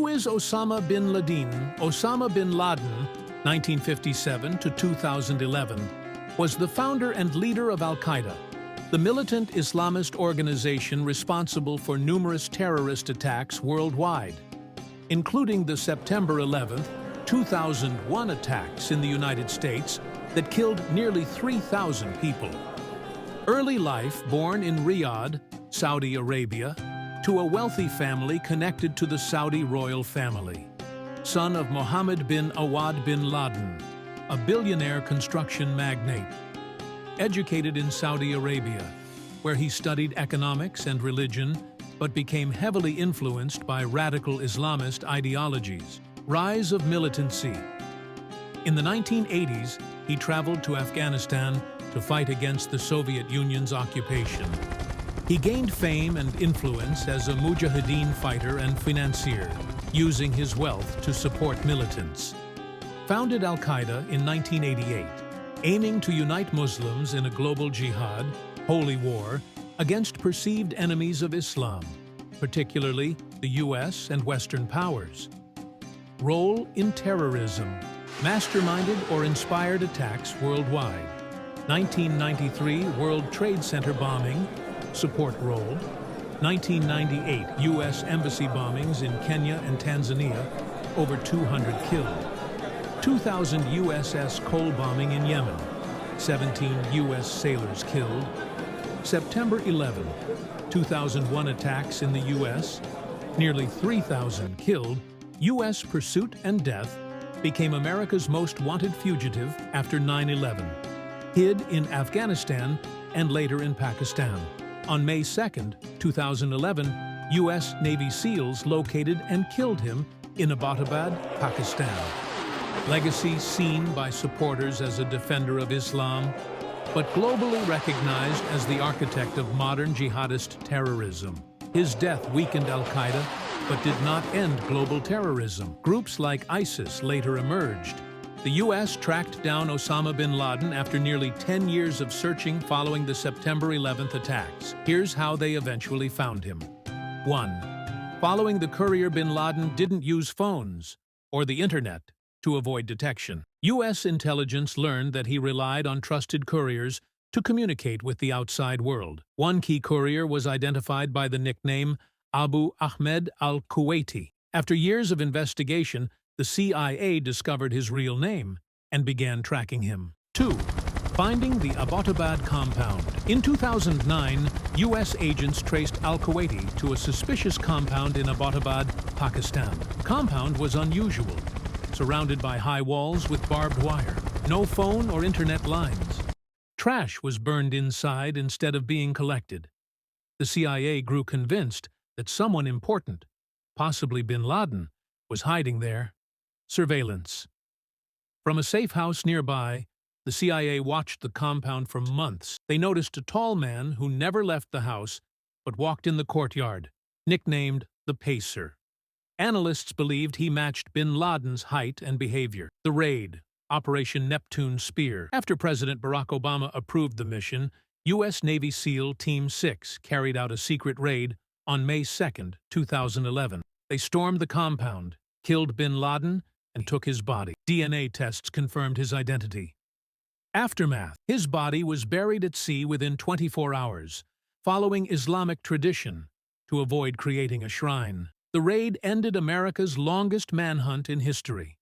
Who is Osama bin Laden? Osama bin Laden, 1957 to 2011, was the founder and leader of al-Qaeda, the militant Islamist organization responsible for numerous terrorist attacks worldwide, including the September 11, 2001 attacks in the United States that killed nearly 3,000 people. Early life born in Riyadh, Saudi Arabia, to a wealthy family connected to the Saudi royal family. Son of Mohammed bin Awad bin Laden, a billionaire construction magnate. Educated in Saudi Arabia, where he studied economics and religion, but became heavily influenced by radical Islamist ideologies. Rise of militancy. In the 1980s, he traveled to Afghanistan to fight against the Soviet Union's occupation. He gained fame and influence as a mujahideen fighter and financier, using his wealth to support militants. Founded al-Qaeda in 1988, aiming to unite Muslims in a global jihad, holy war, against perceived enemies of Islam, particularly the US and Western powers. Role in terrorism. Masterminded or inspired attacks worldwide. 1993 World Trade Center bombing, support role. 1998 U.S. embassy bombings in Kenya and Tanzania, over 200 killed. 2000 USS Cole bombing in Yemen, 17 U.S. sailors killed. September 11, 2001 attacks in the U.S., nearly 3,000 killed. U.S. pursuit and death, became America's most wanted fugitive after 9/11. Hid in Afghanistan and later in Pakistan. On May 2, 2011, U.S. Navy SEALs located and killed him in Abbottabad, Pakistan. Legacy seen by supporters as a defender of Islam, but globally recognized as the architect of modern jihadist terrorism. His death weakened al-Qaeda, but did not end global terrorism. Groups like ISIS later emerged. The U.S. tracked down Osama bin Laden after nearly 10 years of searching following the September 11th attacks. Here's how they eventually found him. 1. Following the courier, bin Laden didn't use phones or the internet to avoid detection. U.S. intelligence learned that he relied on trusted couriers to communicate with the outside world. One key courier was identified by the nickname Abu Ahmed al-Kuwaiti. After years of investigation, the CIA discovered his real name and began tracking him. 2. Finding the Abbottabad compound. In 2009, U.S. agents traced al-Kuwaiti to a suspicious compound in Abbottabad, Pakistan. The compound was unusual, surrounded by high walls with barbed wire. No phone or internet lines. Trash was burned inside instead of being collected. The CIA grew convinced that someone important, possibly bin Laden, was hiding there. Surveillance. From a safe house nearby, the CIA watched the compound for months. They noticed a tall man who never left the house but walked in the courtyard, nicknamed the Pacer. Analysts believed he matched bin Laden's height and behavior. The raid, Operation Neptune Spear. After President Barack Obama approved the mission, U.S. Navy SEAL Team 6 carried out a secret raid on May 2, 2011. They stormed the compound, killed bin Laden, and took his body. DNA tests confirmed his identity. Aftermath. His body was buried at sea within 24 hours, following Islamic tradition, to avoid creating a shrine. The raid ended America's longest manhunt in history.